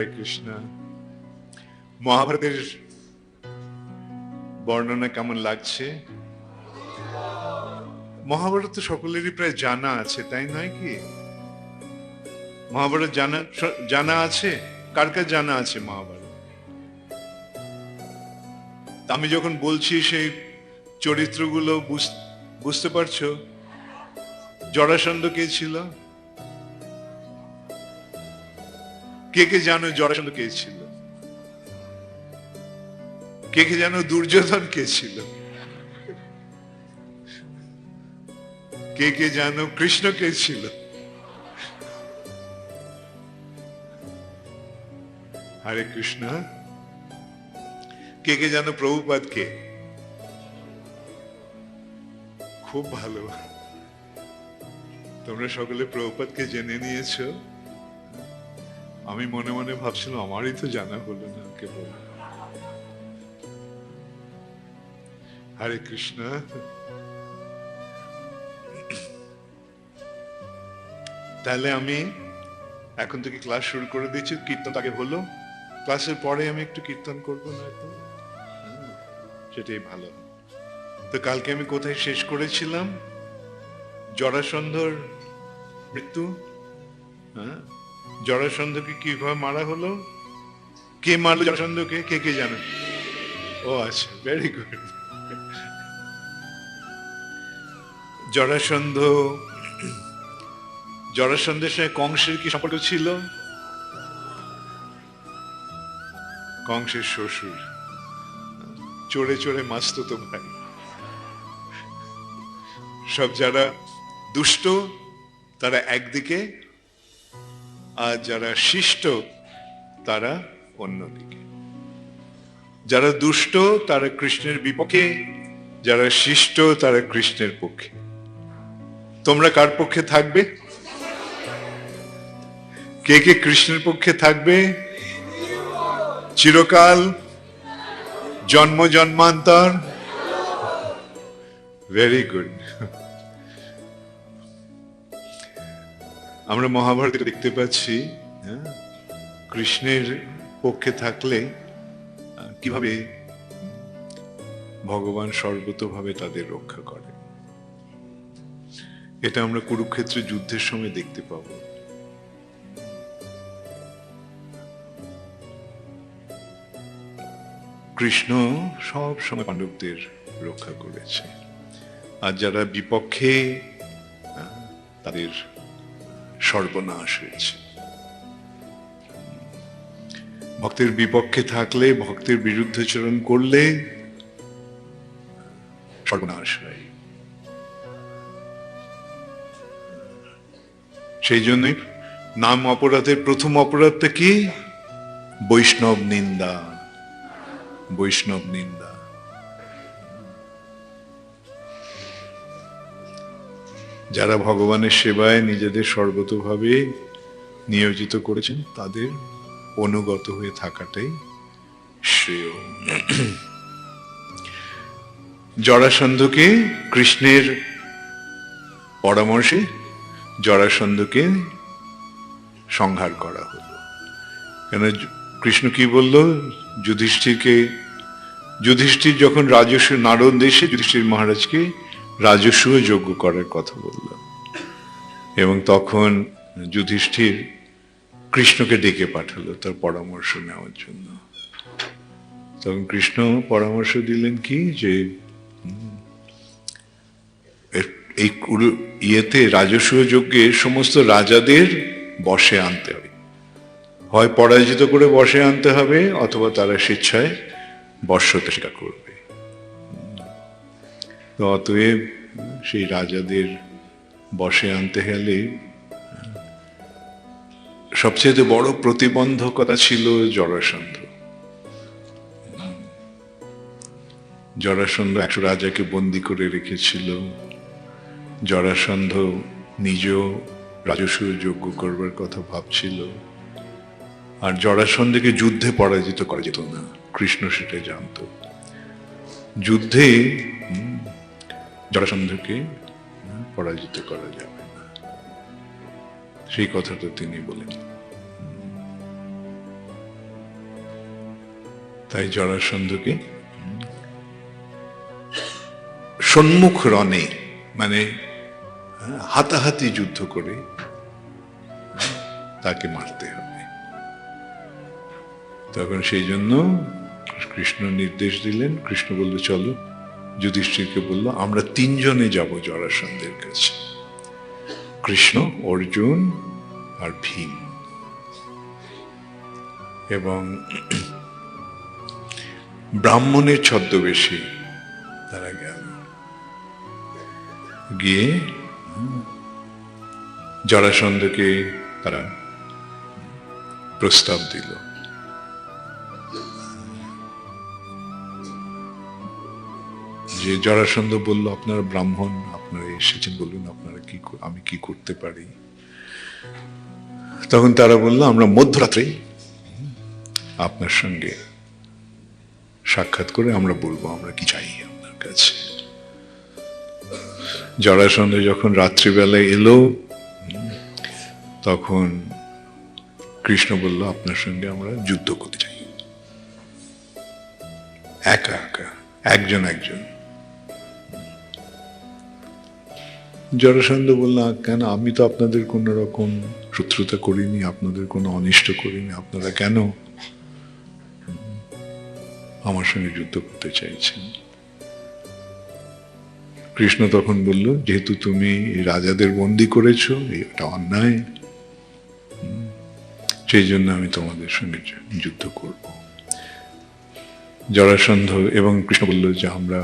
হরে কৃষ্ণ। মহাভারতের বর্ণনা কেমন লাগছে? মহাভারত তো সকলেরই প্রায় জানা আছে, তাই নয় কি? মহাভারত জানা আছে? কার কার জানা আছে মহাভারত? আমি যখন বলছি সেই চরিত্রগুলো বুঝতে পারছো? জরাসন্ধ কে ছিল? কে কে জানো জরাসন্ধ কে ছিল? কে কে জানো দুর্যোধন কে ছিল? কে কে জানো কৃষ্ণ কে ছিল? হরে কৃষ্ণ। কে কে জানো প্রভুপাদ কে? খুব ভালো, তোমরা সকলে প্রভুপাদকে জেনে নিয়েছো। আমি মনে মনে ভাবছিলাম আমারই তো জানা হলো না কেবল। হরে কৃষ্ণ। তাহলে আমি এখন থেকে ক্লাস শুরু করে দিচ্ছি। কীর্তন আগে হলো, ক্লাসের পরে আমি একটু কীর্তন করবো না তো? সেটাই ভালো। তো কালকে আমি কোথায় শেষ করেছিলাম? জরাসন্ধর মৃত্যু। জরাসন্ধকে কিভাবে মারা হলো? কে মারলো জরাসন্ধকে? কে কে জানে? ও আচ্ছা, ভেরি গুড। জরাসন্ধের সঙ্গে কংসের কি সম্পর্ক ছিল? কংসের শ্বশুর, চোরে চোরে মাসতুতো ভাই। সব যারা দুষ্ট তারা একদিকে, আর যারা শিষ্ট তারা অন্যদিকে। যারা দুষ্ট তারা কৃষ্ণের বিপক্ষে, যারা শিষ্ট তারা কৃষ্ণের পক্ষে। তোমরা কার পক্ষে থাকবে? কে কে কৃষ্ণের পক্ষে থাকবে চিরকাল, জন্ম জন্মান্তর? Very good. আমরা মহাভারতে দেখতে পাচ্ছি কৃষ্ণের পক্ষে থাকলে কিভাবে ভগবান সর্বতোভাবে তাদের রক্ষা করে। এটা আমরা কুরুক্ষেত্রের যুদ্ধের সময় দেখতে পাবো। কৃষ্ণ সব সময় পাণ্ডবদের রক্ষা করেছে, আর যারা বিপক্ষে তাদের সর্বনাশ হয়েছে। ভক্তের বিপক্ষে থাকলে, ভক্তের বিরুদ্ধাচরণ করলে সর্বনাশ হয়। সেই জন্যই নাম অপরাধের প্রথম অপরাধটা কি? বৈষ্ণব নিন্দা। বৈষ্ণব নিন্দা। যারা ভগবানের সেবায় নিজেদের সর্বতোভাবে নিয়োজিত করেছেন তাদের অনুগত হয়ে থাকাটাই শ্রেয়। জরাসন্ধকে কৃষ্ণের পরামর্শে জরাসন্ধকে সংহার করা হলো। কেন কৃষ্ণ কি বলল যুধিষ্ঠিরকে? যুধিষ্ঠির যখন রাজস্ব, নারদ দেশে যুধিষ্ঠির মহারাজকে রাজস্ব যজ্ঞ করার কথা বলল, এবং তখন যুধিষ্ঠির কৃষ্ণকে ডেকে পাঠালো তার পরামর্শ নেওয়ার জন্য। তখন কৃষ্ণ পরামর্শ দিলেন কি, যে এই ইয়েতে রাজস্ব যজ্ঞে সমস্ত রাজাদের বশে আনতে হবে, হয় পরাজিত করে বশে আনতে হবে, অথবা তারা স্বেচ্ছায় বশ্যতা স্বীকার করবে। তো অতএব সেই রাজাদের বশে আনতে গেলে সবচেয়ে বড় প্রতিবন্ধকতা ছিল জরাসন্ধ। জরাসন্ধ 100 রাজাকে বন্দী করে রেখেছিল। জরাসন্ধ নিজেও রাজস্ব যজ্ঞ করবার কথা ভাবছিল, আর জরাসন্ধকে যুদ্ধে পরাজিত করা যেত না, কৃষ্ণ সেটা জানত। যুদ্ধে জরাসন্ধকে পরাজিত করা যাবে না, সেই কথাটা তিনি বলেন। তাই জরাসন্ধকে সম্মুখ রণে, মানে হাতাহাতি যুদ্ধ করে তাকে মারতে হবে। তখন সেই জন্য কৃষ্ণ নির্দেশ দিলেন। কৃষ্ণ বলল চলো, যুধিষ্ঠিরকে বলল আমরা তিনজনে যাব জরাসন্ধের কাছে, কৃষ্ণ, অর্জুন আর ভীম। এবং ব্রাহ্মণের ছদ্মবেশে তারা গেল, গিয়ে জরাসন্ধকে তারা প্রস্তাব দিল। যে জরাসন্ধ বলল আপনারা ব্রাহ্মণ, আপনারা এসেছেন, বলুন আপনারা আমি কি করতে পারি। তখন তারা বলল আমরা মধ্যরাত্রে আপনার সঙ্গে সাক্ষাৎ করে আমরা বলবো আমরা কি চাই আপনার কাছে। জরাসন্ধ যখন রাত্রিবেলায় এলো, তখন কৃষ্ণ বলল আপনার সঙ্গে আমরা যুদ্ধ করতে চাই, একা একা, একজন একজন। জরাসন্ধ বলল কেন, আমি তো আপনাদের কোন রকম শত্রুতা করিনি, আপনাদের কোনো অনিষ্ট করিনি, আপনারা কেন আমার সঙ্গে যুদ্ধ করতে চাইছেন। কৃষ্ণ তখন বলল যেহেতু তুমি রাজাদের বন্দী করেছো, এটা অন্যায়, সেই জন্য আমি তোমাদের সঙ্গে যুদ্ধ করব। জরাসন্ধ এবং কৃষ্ণ বলল যে আমরা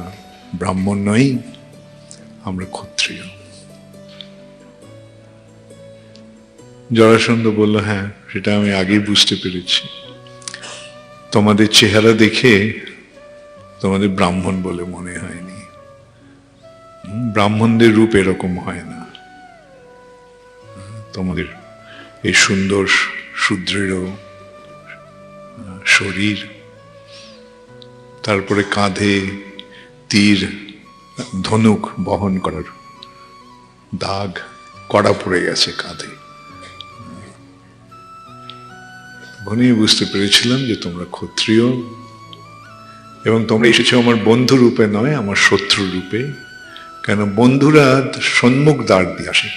ব্রাহ্মণ নই, আমরা ক্ষত্রিয়। জরাসন্ধ বলল হ্যাঁ, সেটা আমি আগেই বুঝতে পেরেছি, তোমাদের চেহারা দেখে তোমাদের ব্রাহ্মণ বলে মনে হয়নি, ব্রাহ্মণদের রূপ এরকম হয় না, তোমাদের এই সুন্দর সুদৃঢ় শরীর, তারপরে কাঁধে তীর ধনুক বহন করার দাগ কড়া পড়ে গেছে কাঁধে। তখনই বুঝতে পেরেছিলাম যে তোমরা ক্ষত্রিয় এবং তোমরা এসেছো আমার বন্ধু রূপে নয়, আমার শত্রু রূপে। কেন বন্ধুরা সম্মুখ দ্বার দিয়ে আসে,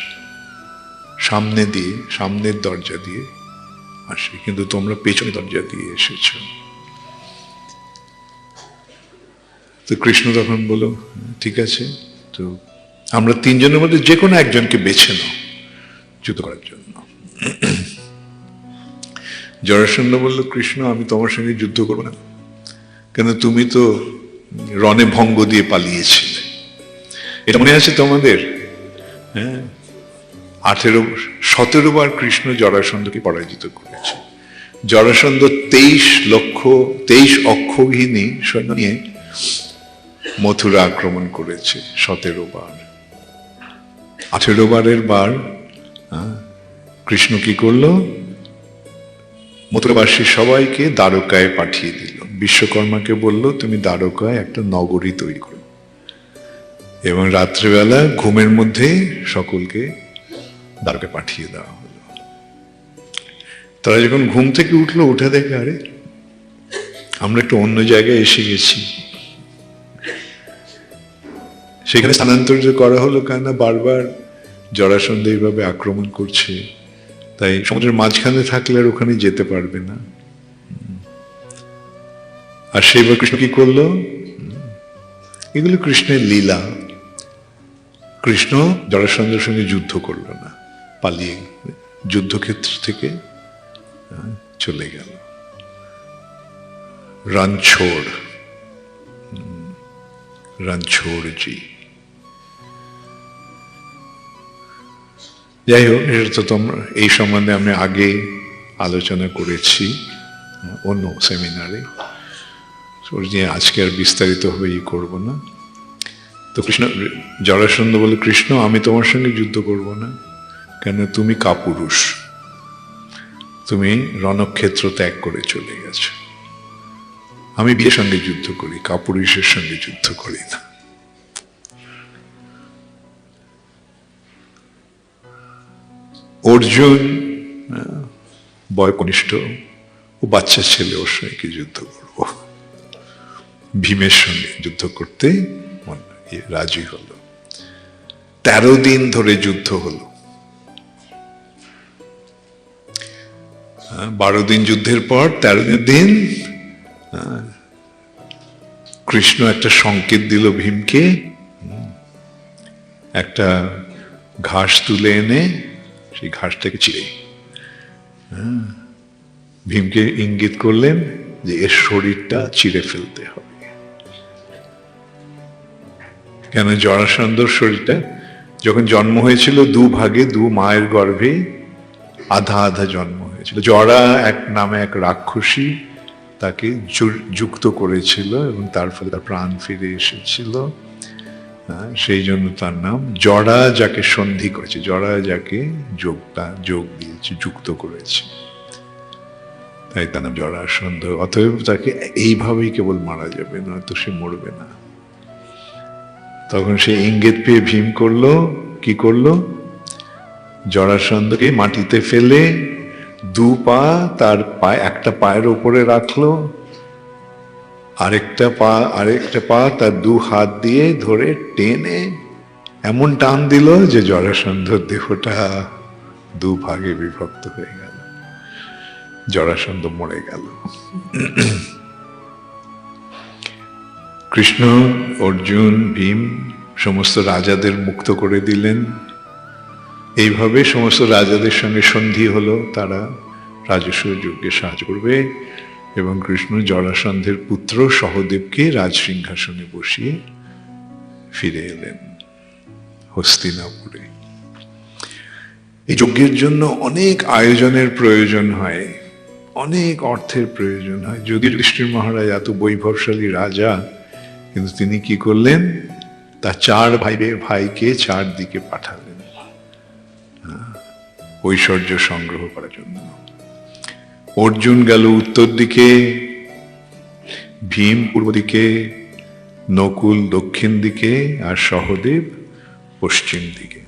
সামনে দিয়ে, সামনের দরজা দিয়ে আসে, কিন্তু তোমরা পেছনে দরজা দিয়ে এসেছো। তো কৃষ্ণ তখন বলল ঠিক আছে, তো আমরা তিনজনের মধ্যে যে কোনো একজনকে বেছে নাও যুদ্ধ করার জন্য। জরাসন্ধ বলল কৃষ্ণ আমি তোমার সঙ্গে যুদ্ধ করবো না, কেন তুমি তো রণে ভঙ্গ দিয়ে পালিয়েছিলে, এটা মনে আছে তোমাদের? হ্যাঁ, 17 বার কৃষ্ণ জরাসন্ধকে পরাজিত করেছে। জরাসন্ধ 23 অক্ষৌহিনী সৈন্য নিয়ে মথুরা আক্রমণ করেছে 17 বার। 18 বারের বার কৃষ্ণ কি করলো? মথুরাবাসী সবাইকে দ্বারকায় পাঠিয়ে দিল। বিশ্বকর্মাকে বলল তুমি দ্বারকায় একটা নগরী তৈরি করো, এবং রাত্রিবেলা ঘুমের মধ্যে সকলকে দ্বারকায় পাঠিয়ে দেওয়া হলো। তারা যখন ঘুম থেকে উঠলো, উঠে দেখে আরে আমরা একটু অন্য জায়গায় এসে গেছি। সেখানে স্থানান্তরিত করা হলো, কেননা বারবার জরাসন্ধ এইভাবে আক্রমণ করছে, তাই সমুদ্রের মাঝখানে থাকলে আর ওখানে যেতে পারবে না। আর সেইবার কৃষ্ণ কি করলো? এগুলো কৃষ্ণের লীলা। কৃষ্ণ জরাসন্ধের সঙ্গে যুদ্ধ করলো না, পালিয়ে যুদ্ধক্ষেত্র থেকে চলে গেল। রণছোড় জি। যাই হোক, এটা তো তোমরা এই সম্বন্ধে আমি আগে আলোচনা করেছি অন্য সেমিনারে, আজকে আর বিস্তারিত ভাবে করব না। তো কৃষ্ণ, জরাসন্ধ বলে কৃষ্ণ আমি তোমার সঙ্গে যুদ্ধ করব না, কেন তুমি কাপুরুষ, তুমি রণক্ষেত্র ত্যাগ করে চলে গেছো। আমি বিয়ের সঙ্গে যুদ্ধ করি, কাপুরুষের সঙ্গে যুদ্ধ করি না। অর্জুন বয় কনিষ্ঠ, ও বাচ্চা ছেলে, ওর সঙ্গে কি যুদ্ধ করবো। ভীমের সঙ্গে যুদ্ধ করতে রাজি হলো। 13 দিন ধরে যুদ্ধ হলো। 12 দিন যুদ্ধের পর 13 দিন কৃষ্ণ একটা সংকেত দিল ভীমকে, একটা ঘাস তুলে এনে সেই ঘাসটাকে চিড়ে ভীমকে ইঙ্গিত করলেন যে এর শরীরটা চিড়ে ফেলতে হবে। কেন? জরাসন্ধর শরীরটা যখন জন্ম হয়েছিল 2 ভাগে, 2 মায়ের গর্ভে আধা আধা জন্ম হয়েছিল। জরা এক নামে এক রাক্ষসী তাকে যুক্ত করেছিল এবং তার ফলে তার প্রাণ ফিরে এসেছিল। সেই জন্য তার নাম জরা, যাকে সন্ধি করেছে, জরা যাকে যোগ দিয়েছে, যুক্ত করেছে, তাই তার নাম জরাসন্ধ। অতএব তাকে এইভাবেই কেবল মারা যাবে, নয়তো সে মরবে না। তখন সে ইঙ্গিত পেয়ে ভীম কি করলো? জরাসন্ধকে মাটিতে ফেলে 2 পা তার পায়ে, একটা পায়ের উপরে রাখলো, আরেকটা পা তার 2 হাত দিয়ে ধরে টেনে এমন টান দিল যে জরাসন্ধর দেহটা 2 ভাগে বিভক্ত হয়ে গেল। জরাসন্ধ মরে গেল। কৃষ্ণ, অর্জুন, ভীম সমস্ত রাজাদের মুক্ত করে দিলেন। এইভাবে সমস্ত রাজাদের সঙ্গে সন্ধি হলো, তারা রাজস্ব যজ্ঞে সাহায্য করবে এবং কৃষ্ণ জরাসন্ধের পুত্র সহদেবকে রাজসিংহাসনে বসিয়ে ফিরে এলেন হস্তিনাপুরে। এই যজ্ঞের জন্য অনেক আয়োজনের প্রয়োজন হয়, অনেক অর্থের প্রয়োজন হয়। যদিও যুধিষ্ঠির মহারাজ এত বৈভবশালী রাজা, কিন্তু তিনি কি করলেন? তার 4 ভাইকে 4 দিকে পাঠালেন ঐশ্বর্য সংগ্রহ করার জন্য। অর্জুন গেল উত্তর দিকে, ভীম পূর্ব দিকে, নকুল দক্ষিণ দিকে, আর সহদেব পশ্চিম দিকে।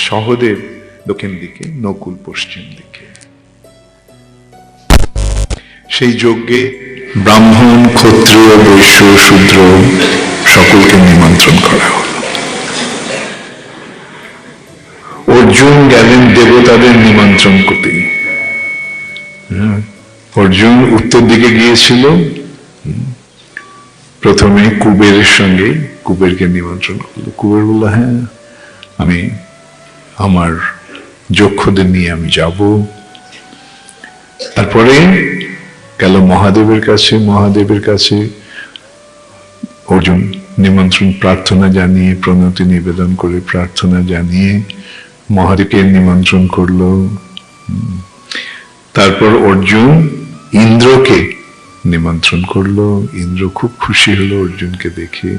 সহদেব দক্ষিণ দিকে, নকুল পশ্চিম দিকে। সেই যজ্ঞে ব্রাহ্মণ, ক্ষত্রিয়, বৈশ্য, শূদ্র সকলকে নিমন্ত্রণ করা হলো। অর্জুন গেলেন দেবতাদের নিমন্ত্রণ করতে। অর্জুন উত্তর দিকে গিয়েছিল, প্রথমে কুবেরের সঙ্গে কুবেরকে নিমন্ত্রণ করলো। কুবের বলল, হ্যাঁ, আমি আমার যক্ষদের নিয়ে আমি যাব। তারপরে গেল মহাদেবের কাছে। মহাদেবের কাছে অর্জুন নিমন্ত্রণ প্রার্থনা জানিয়ে, প্রণতি নিবেদন করে প্রার্থনা জানিয়ে মহাদেবকে নিমন্ত্রণ করলো। তারপর অর্জুন ইন্দ্রকে নিমন্ত্রণ করলো। ইন্দ্র খুব খুশি হলো অর্জুনকে দেখে।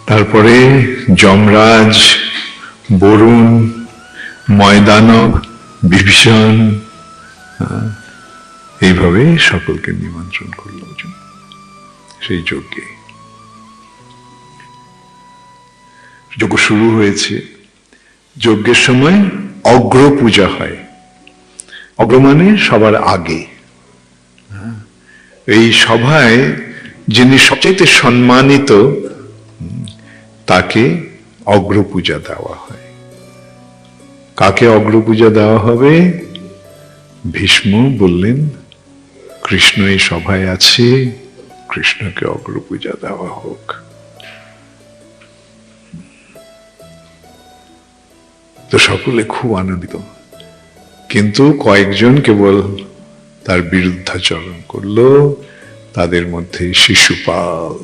তারপরে যমরাজ, বরুণ, ময়দানব, বিভীষণ, এইভাবে সকলকে নিমন্ত্রণ করলো অর্জুন সেই যজ্ঞে। যজ্ঞ শুরু হয়েছে। যজ্ঞের সময় অগ্র পূজা হয়। অগ্র মানে সবার আগে। এই সভায় যিনি সবচেয়ে সম্মানিত তাকে অগ্র পূজা দেওয়া হয়। কাকে অগ্র পূজা দেওয়া হবে? ভীষ্ম বললেন, কৃষ্ণ এই সভায় আছে, কৃষ্ণকে অগ্র পূজা দেওয়া হোক। তো সকলে খুব আনন্দিত, কিন্তু কয়েকজন কেবল তার বিরুদ্ধাচরণ করলো। তাদের মধ্যে শিশুপাল।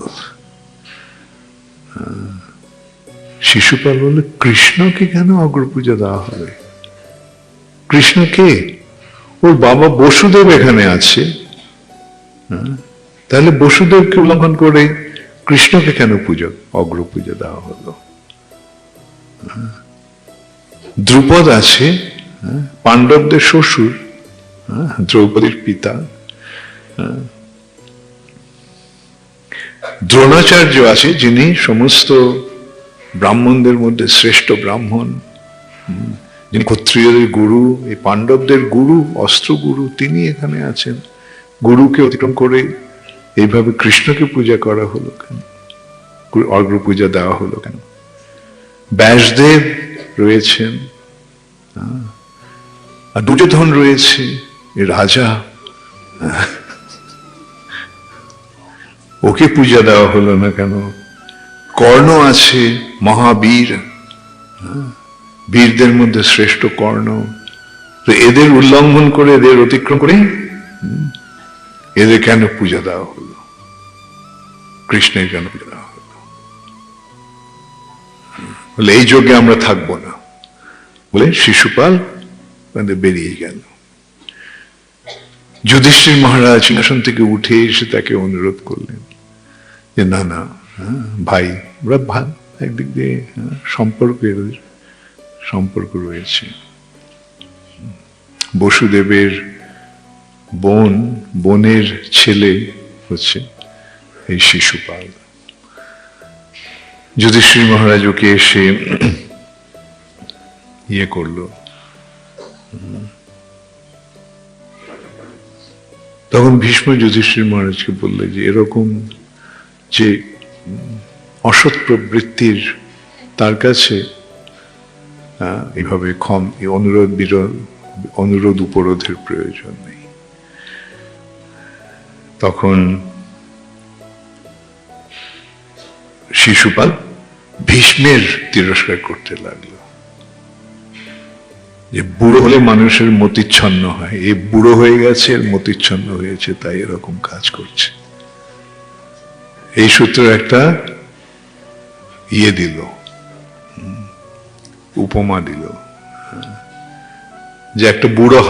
শিশুপাল বলল, কৃষ্ণকে কেন অগ্রপূজা দেওয়া হবে? কৃষ্ণকে? ওর বাবা বসুদেব এখানে আছে, তাহলে বসুদেবকে উল্লঙ্ঘন করে কৃষ্ণকে কেন অগ্রপূজা দেওয়া হলো? দ্রুপদ আছে, পাণ্ডবদের শ্বশুর, দ্রৌপদীর পিতা। দ্রোণাচার্য আছে, যিনি সমস্ত ব্রাহ্মণদের মধ্যে শ্রেষ্ঠ ব্রাহ্মণ, যিনি ক্ষত্রিয়দের গুরু, এই পাণ্ডবদের গুরু, অস্ত্র গুরু, তিনি এখানে আছেন। গুরুকে অতিক্রম করে এইভাবে কৃষ্ণকে পূজা করা হলো কেন? অর্ঘ্য পূজা দেওয়া হলো কেন? ব্যাসদেব রয়েছেন, আর দুর্যোধন রয়েছে, এ রাজা, ওকে পূজা দেওয়া হলো না কেন? কর্ণ আছে, মহাবীর, বীরদের মধ্যে শ্রেষ্ঠ কর্ণ, তো এদের উল্লঙ্ঘন করে, এদের অতিক্রম করে এদের কেন পূজা দেওয়া হলো? কৃষ্ণের কেন পূজা দেওয়া হলো? বলে এই যজ্ঞে আমরা থাকবো না বলে শিশুপাল বেরিয়ে গেল। যুধিষ্ঠির মহারাজ সিংহাসন থেকে উঠে এসে তাকে অনুরোধ করলেন যে না না, ভাই, ওরা ভালো, একদিক দিয়ে সম্পর্ক রয়েছে। বসুদেবের বোনের ছেলে হচ্ছে এই শিশুপাল। যুধিষ্ঠির মহারাজ ওকে এসে ইয়ে করলো, তখন ভীষ্ম যুধিষ্ঠির মহারাজকে বললে যে এরকম যে অসৎ প্রবৃত্তির তার কাছে এইভাবে অনুরোধ উপরোধের প্রয়োজন নেই। তখন শিশুপাল ভীষ্মের তিরস্কার করতে লাগলো যে বুড়ো হলে মানুষের মতিচ্ছন্ন হয়, এই বুড়ো হয়ে গেছে, এর মতিচ্ছন্ন হয়েছে, তাই এরকম কাজ করছে। এই সূত্রে একটা ইয়ে দিল, উপমা দিল, যে একটা বুড়ো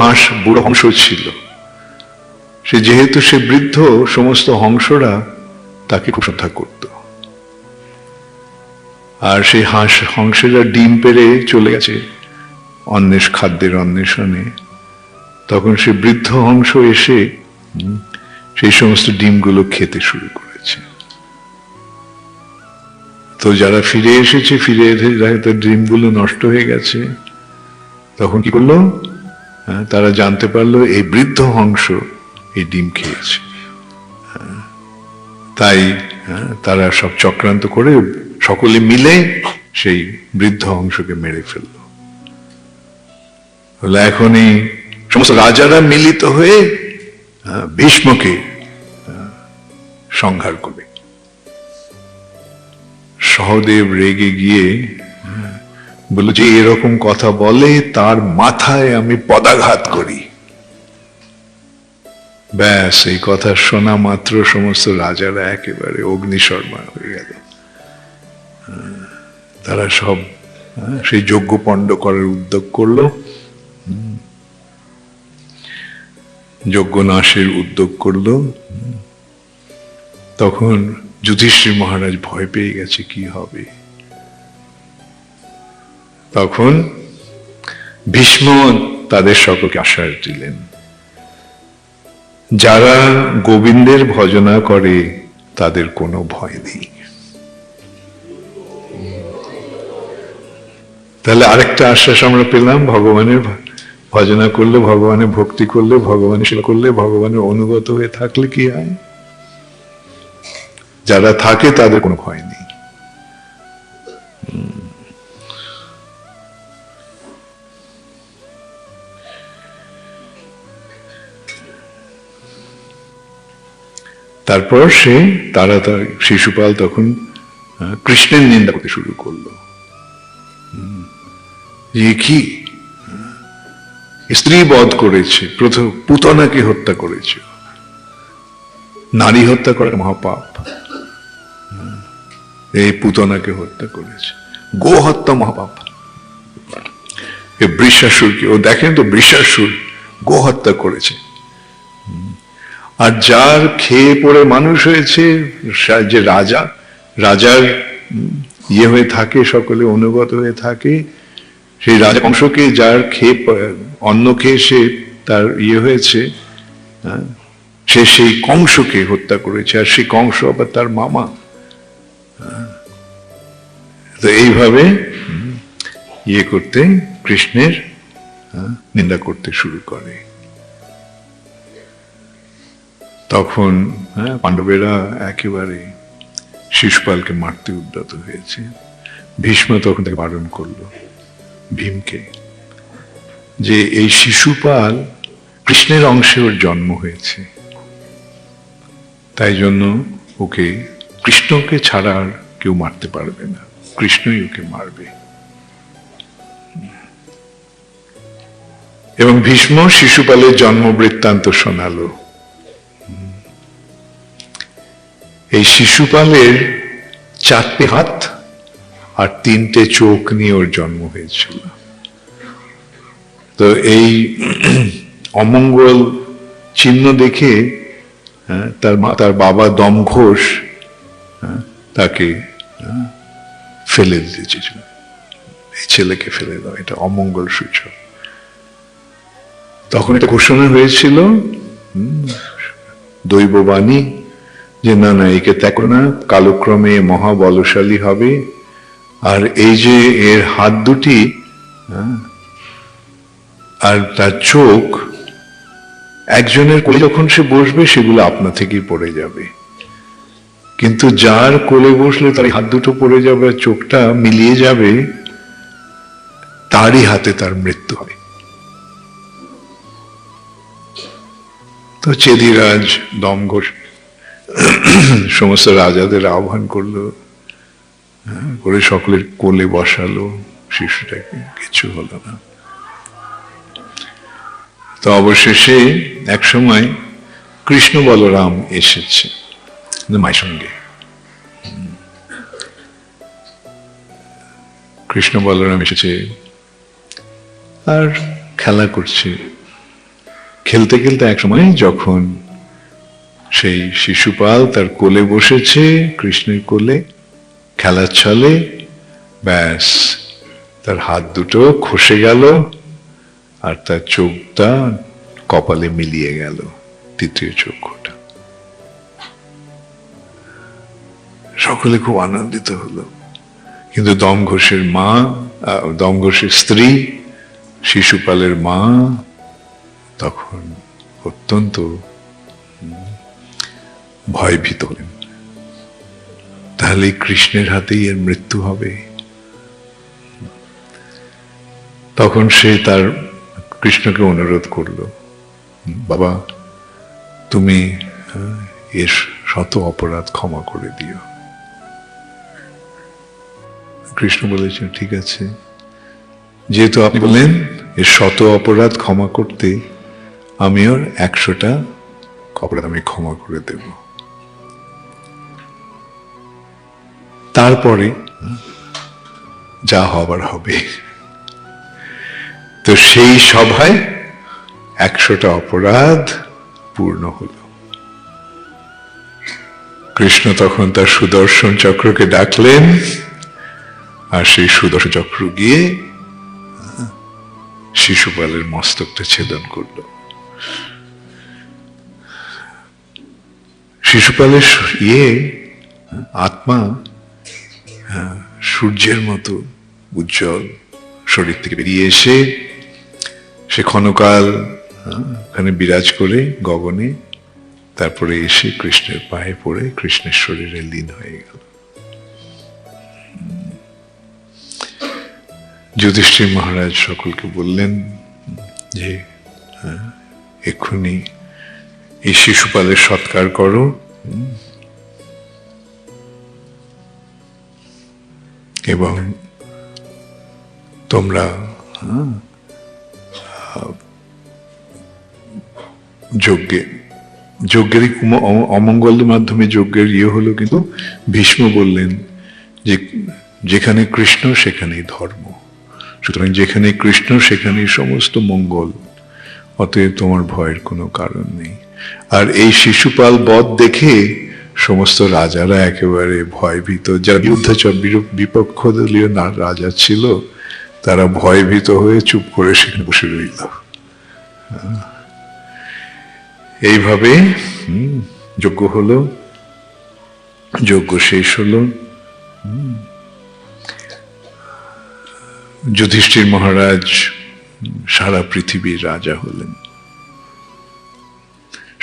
হংস ছিল, সে যেহেতু সে বৃদ্ধ, সমস্ত হংসরা তাকে খুব শ্রদ্ধা করত, আর সেই হংসেরা ডিম পেড়ে চলে গেছে খাদ্যের অন্বেষণে। তখন সে বৃদ্ধ হংস এসে সেই সমস্ত ডিমগুলো খেতে শুরু করেছে। তো যারা ফিরে এসেছে, ফিরে এসে ডিমগুলো নষ্ট হয়ে গেছে, তখন কি করলো? তারা জানতে পারলো এই বৃদ্ধ হংস এই ডিম খেয়েছে। তাই তারা সব চক্রান্ত করে সকলে মিলে সেই বৃদ্ধ হংসকে মেরে ফেলল। এখন এই সমস্ত রাজারা মিলিত হয়ে ভীষ্মকে সংহার করে। সহদেব রেগে গিয়ে বলল যে এরকম কথা বলে তার মাথায় আমি পদাঘাত করি। ব্যাস, এই কথা শোনা মাত্র সমস্ত রাজারা একেবারে অগ্নিশর্মা হয়ে গেল। তারা সব সেই যজ্ঞ পণ্ড করার উদ্যোগ করলো, যজ্ঞ নাশের উদ্যোগ করলো। তখন যুধিষ্ঠির মহারাজ ভয় পেয়ে গেছে কি হবে। তখন ভীষ্ম তাদের সকলকে আশ্বাস দিলেন, যারা গোবিন্দের ভজনা করে তাদের কোনো ভয় নেই। তাহলে আরেকটা আশ্বাস আমরা পেলাম, ভগবানের ভজনা করলে, ভগবানের ভক্তি করলে, ভগবানের সেবা করলে, ভগবানের অনুগত হয়ে থাকলে কি হয়? যারা থাকে তাদের কোনো ভয় নেই। তারপর শিশুপাল তখন কৃষ্ণের নিন্দা করতে শুরু করলো। কি স্ত্রী বধ করেছে, প্রথম পুতনাকে হত্যা করেছে। নারী হত্যা করা মহাপাপ, এই পুতনাকে হত্যা করেছে। গো হত্যা মহাপাপ। বৃষাসুরকে, ও দেখেন তো, বৃষাসুর গো হত্যা করেছে। আর যার খেয়ে পড়ে মানুষ হয়েছে, যে রাজার ইয়ে হয়ে থাকে, সকলে অনুগত হয়ে থাকে, সেই রাজা কংসকে, যার অন্ন খেয়ে সে তার ইয়ে হয়েছে, সে সেই কংসকে হত্যা করেছে। আর সেই কংস আবার তার মামা। তো এইভাবে ইয়ে করতে কৃষ্ণের নিন্দা করতে শুরু করে। তখন পাণ্ডবেরা একেবারে শিশুপালকে মারতে উদ্যত হয়েছে। ভীষ্ম তখন তাকে বারণ করলো ভীমকে, যে এই শিশুপাল কৃষ্ণের অংশে ওর জন্ম হয়েছে, তাই জন্য ওকে, কৃষ্ণকে ছাড়া আর কেউ মারতে পারবে না, কৃষ্ণই ওকে মারবে। এবং ভীষ্ম শিশুপালের জন্ম বৃত্তান্ত শোনালো। এই শিশুপালের 4টে হাত আর 3টে চোখ নিয়ে ওর জন্ম হয়েছিল। তো এই অমঙ্গল চিহ্ন দেখে তার বাবা দমঘোষ তাকে ফেলে দিতে চেয়েছিল, এই ছেলেকে ফেলে দাও, এটা অমঙ্গল সূচক। তখন এটা ঘোষণা হয়েছিল দৈববাণী, যে না না, একে দেখো না, কালক্রমে মহাবলশালী হবে। আর এই যে এর হাত দুটি আর তার চোখ, একজনের কোলে যখন সে বসবে সেগুলো আপনা থেকেই পড়ে যাবে, কিন্তু যার কোলে বসলে তার হাত দুটো পড়ে যাবে আর চোখটা মিলিয়ে যাবে, তারই হাতে তার মৃত্যু হয়। তো চেদিরাজ দমঘোষ সমস্ত রাজাদের আহ্বান করলো, করে সকলের কোলে বসালো শিশুটাকে, কিছু হলো না। তো অবশেষে এক সময় কৃষ্ণ বলরাম এসেছে মায়ের সঙ্গে। কৃষ্ণ বলরাম এসেছে আর খেলা করছে। খেলতে খেলতে এক সময় যখন সেই শিশুপাল তার কোলে বসেছে, কৃষ্ণের কোলে খেলার ছলে, ব্যাস তার হাত দুটো খসে গেল আর তার চোখটা কপালে মিলিয়ে গেল, তৃতীয় চক্ষুটা। সকলে খুব আনন্দিত হলো, কিন্তু দমঘোষের মা, দমঘোষের স্ত্রী, শিশুপালের মা তখন অত্যন্ত ভয়ভীত হলেন। তাহলে কৃষ্ণের হাতেই এর মৃত্যু হবে। তখন সে তার কৃষ্ণকে অনুরোধ করলো, বাবা তুমি এর শত অপরাধ ক্ষমা করে দিও। কৃষ্ণ বলেছেন, ঠিক আছে, যেহেতু আপনি বললেন এর শত অপরাধ ক্ষমা করতে, আমি ওর 100টা অপরাধ আমি ক্ষমা করে দেব। তারপরে যা হবার হবে। তো সেই সভায় 100টা অপরাধ পূর্ণ হল। কৃষ্ণ তখন তার সুদর্শন চক্রকে ডাকলেন, আর সেই সুদর্শন চক্র গিয়ে শিশুপালের মস্তকটা ছেদন করল। শিশুপালের আত্মা সূর্যের মতো উজ্জ্বল শরীর থেকে বেরিয়ে এসে সে ক্ষণকাল ওখানে বিরাজ করে গগনে, তারপরে এসে কৃষ্ণের পায়ে পড়ে কৃষ্ণের শরীরে লীন হয়ে গেল। যুধিষ্ঠির মহারাজ সকলকে বললেন যে এক্ষুনি এই শিশুপালের সৎকার করো, এবং তোমরা যজ্ঞের অমঙ্গলের মাধ্যমে যজ্ঞের হলো, কিন্তু ভীষ্ম বললেন যে যেখানে কৃষ্ণ সেখানেই ধর্ম, সুতরাং যেখানে কৃষ্ণ সেখানেই সমস্ত মঙ্গল, অতএব তোমার ভয়ের কোনো কারণ নেই। আর এই শিশুপাল বধ দেখে সমস্ত রাজারা একেবারে ভয়ভীত, যারা বিপক্ষ দলীয় রাজা ছিল তারা ভয়ভীত হয়ে চুপ করে সেখানে বসে রইল। এইভাবে যজ্ঞ হলো, যজ্ঞ শেষ হলো। যুধিষ্ঠির মহারাজ সারা পৃথিবীর রাজা হলেন।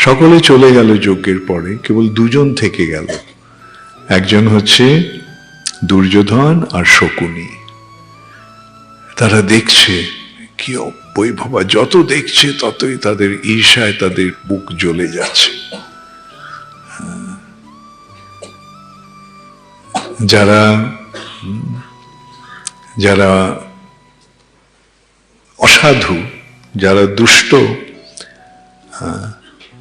সকলে চলে গেল যজ্ঞের পরে, কেবল দুজন থেকে গেল। একজন হচ্ছে দুর্যোধন আর শকুনি। তারা দেখছে কি বৈভবা, যত দেখছে ততই তাদের ঈর্ষায় তাদের বুক জ্বলে যাচ্ছে। যারা যারা অসাধু, যারা দুষ্ট,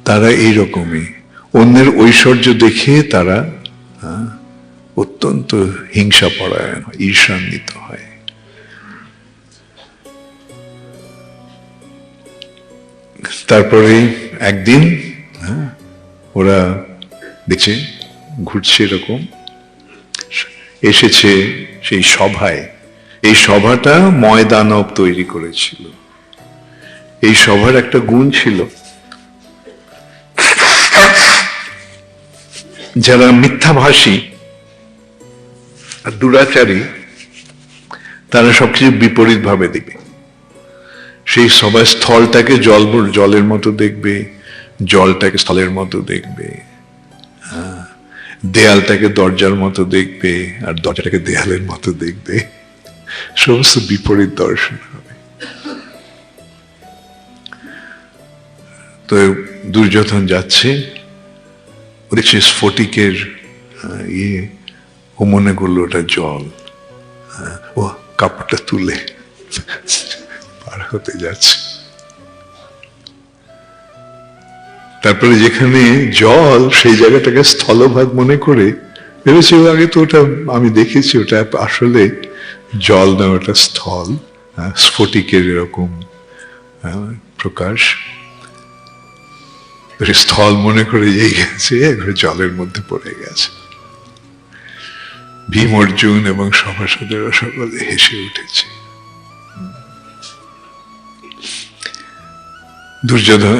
তারা এইরকমই অন্যের ঐশ্বর্য দেখে তারা অত্যন্ত হিংসাপরায়ণ হয়, ঈর্ষান্বিত হয়। তারপরে একদিন ওরা দেখছে ঘুরছে, এরকম এসেছে সেই সভায়। এই সভাটা ময়দানব তৈরি করেছিল। এই সভার একটা গুণ ছিল, যারা মিথ্যাভাষী আর দুরাচারী তারা সবকিছু বিপরীত ভাবে দেখবে। সেই সভায় স্থলটাকে জলের মতো দেখবে, জলটাকে স্থলের মতো দেখবে, দেয়ালটাকে দরজার মতো দেখবে, আর দরজাটাকে দেয়ালের মতো দেখবে। সমস্ত বিপরীত দর্শন হবে। তো দুর্যোধন যাচ্ছে, ও দেখছে স্ফটিকের ও মনে করলো ওটা জল। ও কাপড়টা তুলে পার হতে যাচ্ছে। তারপরে যেখানে জল, সেই জায়গাটাকে স্থলভাগ মনে করে ভেবেছে, আগে তো ওটা আমি দেখেছি, ওটা আসলে জল না, ওটা স্থল, স্ফটিকের এরকম প্রকাশ। স্থল মনে করে যেই গেছে, একবার জলের মধ্যে পড়ে গেছে। ভীম, অর্জুন এবং সভাসদেরা সকলে হেসে উঠেছে। দুর্যোধন,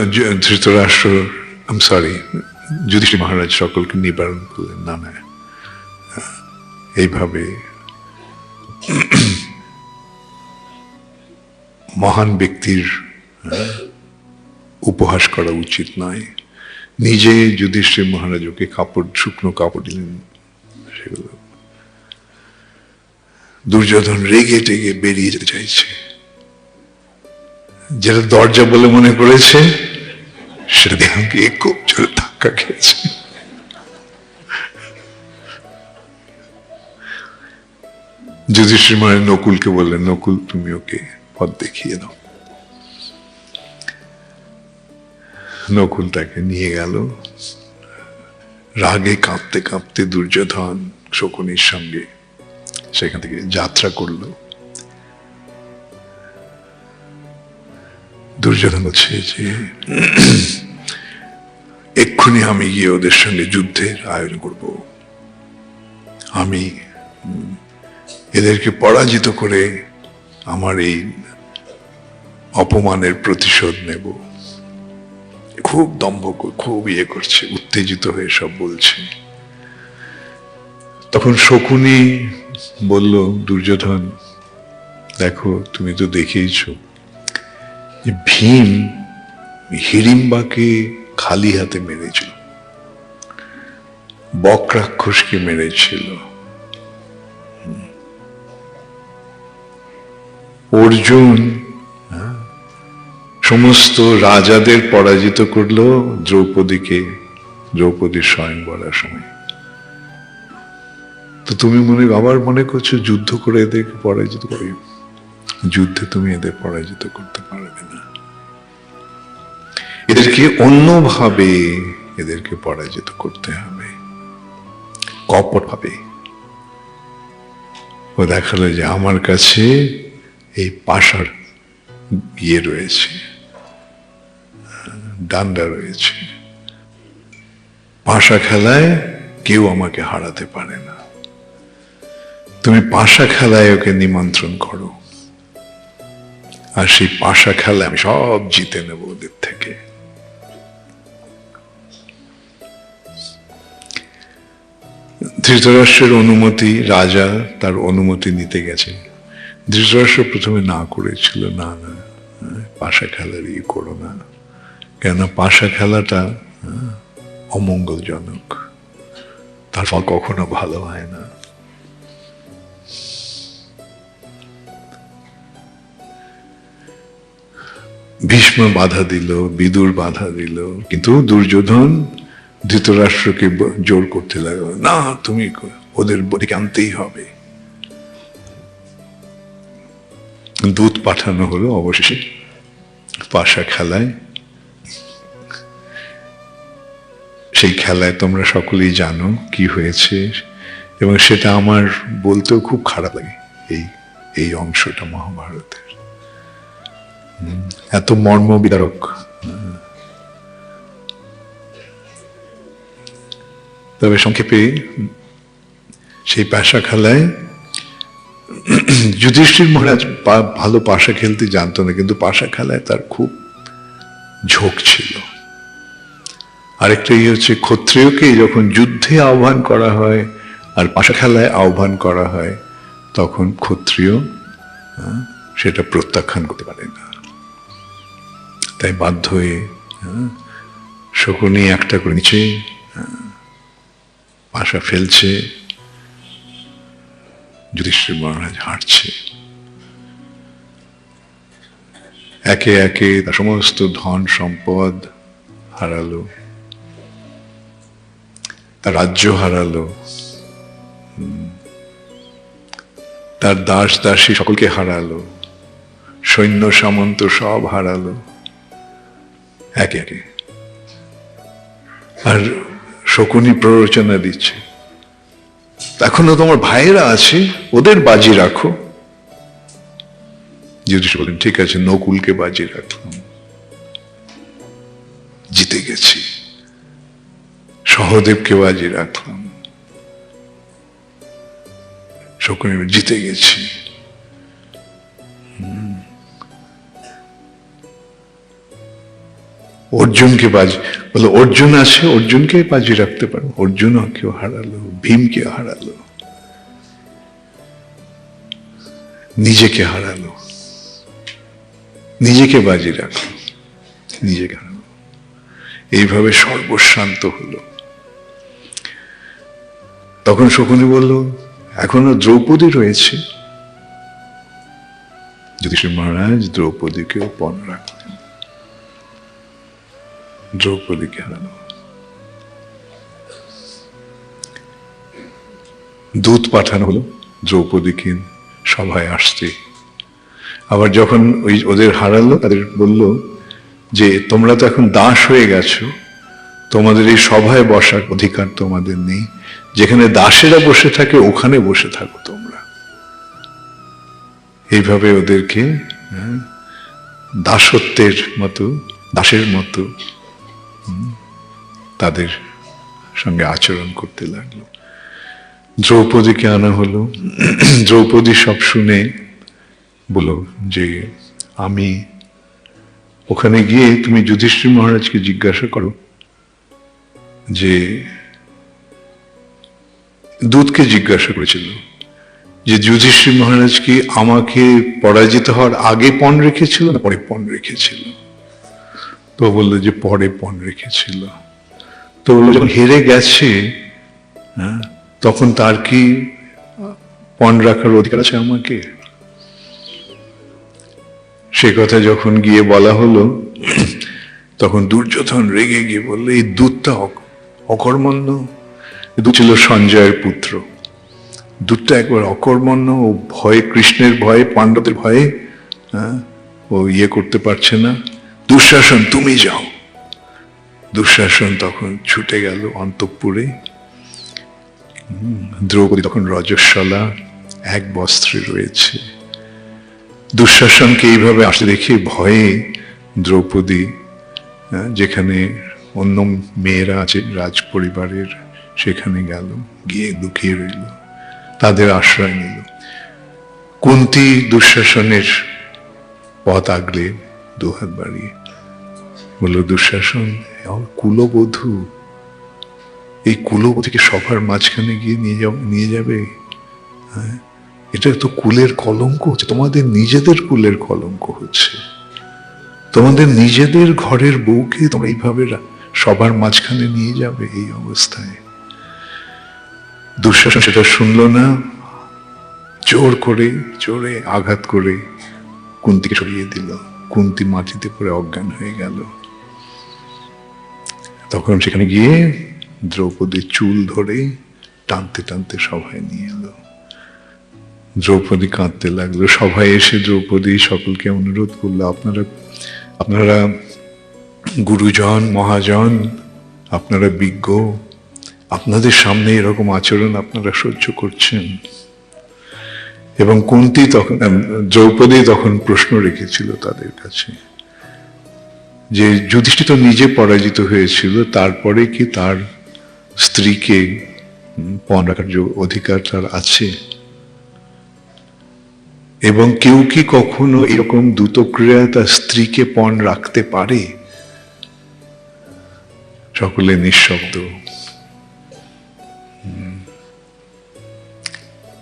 ধৃতরাষ্ট্র, যুধিষ্ঠির মহারাজ সকলকে নিবারণ করলেন, না না, এইভাবে মহান ব্যক্তির উপহাস করা উচিত নয়। নিজে যুধিষ্ঠির মহারাজ ওকে শুকনো কাপড় দিলেন, সেগুলো। দুর্যোধন রেগে টেগে বেরিয়ে যেতে চাইছে। যেটা দরজা বলে মনে করেছে, সেটা দেহকে খুব জোরে ধাক্কা খেয়েছে। যুধিষ্ঠির মহারাজ নকুলকে বললেন, নকুল তুমি ওকে পথ দেখিয়ে দাও। নকুল তাকে নিয়ে গেল। রাগে কাঁপতে কাঁপতে দুর্যোধন শকুনির সঙ্গে সেখান থেকে যাত্রা করলো। দুর্যোধন হচ্ছে যে এক্ষুনি আমি গিয়ে ওদের সঙ্গে যুদ্ধের আয়োজন করব, আমি এদেরকে পরাজিত করে আমার এই অপমানের প্রতিশোধ নেব। খুব দম্ভ, খুব করছে, উত্তেজিত হয়ে সব বলছে। তখন শকুনি বলল, দুর্যোধন দেখো, তুমি তো দেখেইছ ভীম হিড়িম্বাকে খালি হাতে মেরেছিল, বক রাক্ষসকে মেরেছিল, অর্জুন সমস্ত রাজাদের পরাজিত করলো দ্রৌপদীর স্বয়ংবরের সময়। তো তুমি আবার মনে করছো যুদ্ধ করে এদেরকে পরাজিত করবে? যুদ্ধে তুমি এদের পরাজিত করতে পারবে না। এদেরকে অন্যভাবে এদেরকে পরাজিত করতে হবে, কপট ভাবে। ও দেখালো যে আমার কাছে এই পাশার রয়েছে, ডান্ডা রয়েছে, পাশা খেলায় কেউ আমাকে হারাতে পারে না। তুমি পাশা খেলায় ওকে নিমন্ত্রণ করো, আর সেই পাশা খেলায় আমি সব জিতে নেব ওদের থেকে। ধৃতরাষ্ট্রের অনুমতি, রাজা তার অনুমতি নিতে গেছে। ধৃতরাষ্ট্র প্রথমে না করেছিল, না না পাশা খেলার করো না, কেননা পাশা খেলাটা অমঙ্গলজনক, তার ফল কখনো ভালো হয় না। ভীষ্ম বাধা দিল, বিদুর বাধা দিল, কিন্তু দুর্যোধন ধৃতরাষ্ট্রকে জোর করতে লাগলো, না তুমি ওদের দিকে আনতেই হবে। দূত পাঠানো হলো অবশেষে পাশা খেলায়। সেই খেলায় তোমরা সকলেই জানো কি হয়েছে, এবং সেটা আমার বলতেও খুব খারাপ লাগে। এই অংশটা মহাভারতের এত মর্ম বিদারক। তবে সংক্ষেপে সেই পাশা খেলায় যুধিষ্ঠির মহারাজ ভালো পাশা খেলতে জানতো না, কিন্তু পাশা খেলায় তার খুব ঝোঁক ছিল। আরেকটা হচ্ছে, ক্ষত্রিয়কে যখন যুদ্ধে আহ্বান করা হয় আর পাশা খেলায় আহ্বান করা হয়, তখন ক্ষত্রিয় সেটা প্রত্যাখ্যান করতে পারে না। তাই বাধ্য হয়ে শকুনি একটা করে নিচে পাশা ফেলছে, যুধিষ্ঠির মহারাজ হাঁটছে। একে একে তার সমস্ত ধন সম্পদ হারালো, তার রাজ্য হারালো, তার দাস দাসী সকলকে হারালো, সৈন্য সামন্ত সব হারালো একে একে। আর শকুনি প্ররোচনা দিচ্ছে, এখনো তোমার ভাইয়েরা আছে, ওদের বাজি রাখো। যুধিষ্ঠির বলেন, ঠিক আছে, নকুলকে বাজি রাখলাম, জিতে গেছি। সহদেবকে বাজি রাখলাম, শকুনি, জিতে গেছি। অর্জুনকে বাজি বলো, অর্জুন আছে, অর্জুনকে বাজি রাখতে পারো। অর্জুনও কেউ হারালো, ভীমকে হারালো, নিজেকে হারালো, নিজেকে বাজি রাখলো, নিজেকে হারালো। এইভাবে সর্বশান্ত হলো। তখন শকুনি বলল, এখনো দ্রৌপদী রয়েছে। যুধিষ্ঠির মহারাজ দ্রৌপদীকেও পণ রাখলেন, দ্রৌপদীকে হারালো। দূত পাঠানো হলো দ্রৌপদীকে সভায় আসতে। আবার যখন ওদের হারালো, তাদের বলল যে তোমরা তো এখন দাস হয়ে গেছো, তোমাদের এই সভায় বসার অধিকার তোমাদের নেই। যেখানে দাসেরা বসে থাকে ওখানে বসে থাকো তোমরা। এইভাবে ওদেরকে দাসত্বের মতো, দাসের মতো তাদের সঙ্গে আচরণ করতে লাগলো। দ্রৌপদীকে আনা হলো। দ্রৌপদী সব শুনে বলল যে আমি ওখানে গিয়ে তুমি যুধিষ্ঠির মহারাজকে জিজ্ঞাসা করো যে, দূতকে জিজ্ঞাসা করেছিল যে যুধিষ্ঠির মহারাজ কি আমাকে পরাজিত হওয়ার আগে পণ রেখেছিল না পরে পণ রেখেছিল? তো বললো যে পরে পণ রেখেছিল। তো বললো যখন হেরে গেছে তখন তার কি পণ রাখার অধিকার আছে আমাকে? সে কথা যখন গিয়ে বলা হলো, তখন দুর্যোধন রেগে গিয়ে বললো এই দূতটা অকর্মণ্য। দূত ছিল সঞ্জয়ের পুত্র। দূতটা একবার অকর্মণ্য, ও ভয়ে, কৃষ্ণের ভয়ে, পাণ্ডবদের ভয়ে ও করতে পারছে না। দুঃশাসন তুমি যাও। দুঃশাসন তখন ছুটে গেল অন্তঃপুরে। দ্রৌপদী তখন রজস্বলা, এক বস্ত্রে রয়েছে। দুঃশাসনকে এইভাবে আসতে দেখে ভয়ে দ্রৌপদী যেখানে অন্য মেয়েরা আছে রাজ পরিবারের, সেখানে গেল, গিয়ে লুকিয়ে রইল, তাদের আশ্রয় নিল। কুন্তী দুঃশাসনের পথ আগলে দুহাত বাড়িয়ে বলল, দুঃশাসন কুলবধূ, এই কুলবধূকে সবার মাঝখানে গিয়ে নিয়ে যাবে? এটা তো কুলের কলঙ্ক হচ্ছে, তোমাদের নিজেদের কুলের কলঙ্ক হচ্ছে। তোমাদের নিজেদের ঘরের বউকে তোমরা এইভাবে সবার মাঝখানে নিয়ে যাবে এই অবস্থায়? দুঃশাসন সেটা শুনল না, জোরে আঘাত করে কুন্তিকে সরিয়ে দিল। কুন্তি মাটিতে পড়ে অজ্ঞান হয়ে গেল। তখন সেখানে গিয়ে দ্রৌপদীর চুল ধরে টানতে টানতে সভায় নিয়ে এলো। দ্রৌপদী কাঁদতে লাগলো। সভায় এসে দ্রৌপদী সকলকে অনুরোধ করলো, আপনারা গুরুজন, মহাজন, আপনারা বিজ্ঞ, আপনাদের সামনে এরকম আচরণ আপনারা সহ্য করছেন। এবং কুন্তি তখন, দ্রৌপদী তখন প্রশ্ন রেখেছিল তাদের কাছে যে যুধিষ্ঠির তো নিজে পরাজিত হয়েছিল, তারপরে কি তার স্ত্রীকে পণ রাখার অধিকার তার আছে? এবং কেউ কি কখনো এরকম দ্রুতক্রিয়ায় তার স্ত্রীকে পণ রাখতে পারে? সকলে নিঃশব্দ।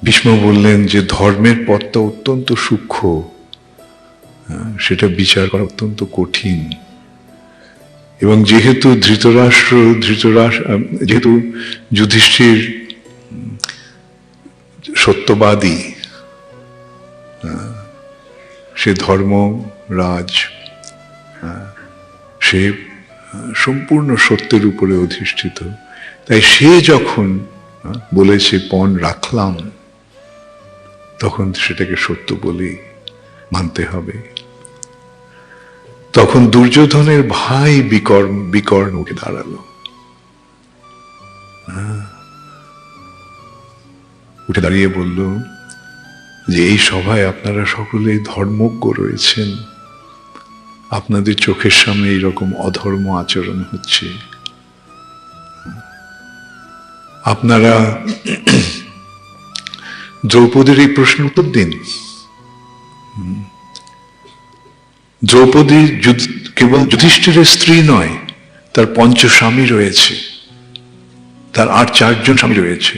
ভীষ্ম বললেন যে ধর্মের পথটা অত্যন্ত সূক্ষ্ম, সেটা বিচার করা অত্যন্ত কঠিন। এবং যেহেতু যেহেতু যুধিষ্ঠির সত্যবাদী, সে ধর্মরাজ, সে সম্পূর্ণ সত্যের উপরে অধিষ্ঠিত, তাই সে যখন বলেছে পণ রাখলাম, তখন সেটাকে সত্য বলে মানতে হবে। তখন দুর্যোধনের ভাই বিকর্ণ উঠে দাঁড়ালো। উঠে দাঁড়িয়ে বলল যে এই সভায় আপনারা সকলে ধর্মজ্ঞ রয়েছেন, আপনাদের চোখের সামনে এইরকম অধর্ম আচরণ হচ্ছে, আপনারা দ্রৌপদীর এই প্রশ্ন উত্তর দিন। দ্রৌপদী কেবল যুধিষ্ঠিরের স্ত্রী নয়, তার পঞ্চস্বামী রয়েছে, তার আর 4 জন স্বামী রয়েছে।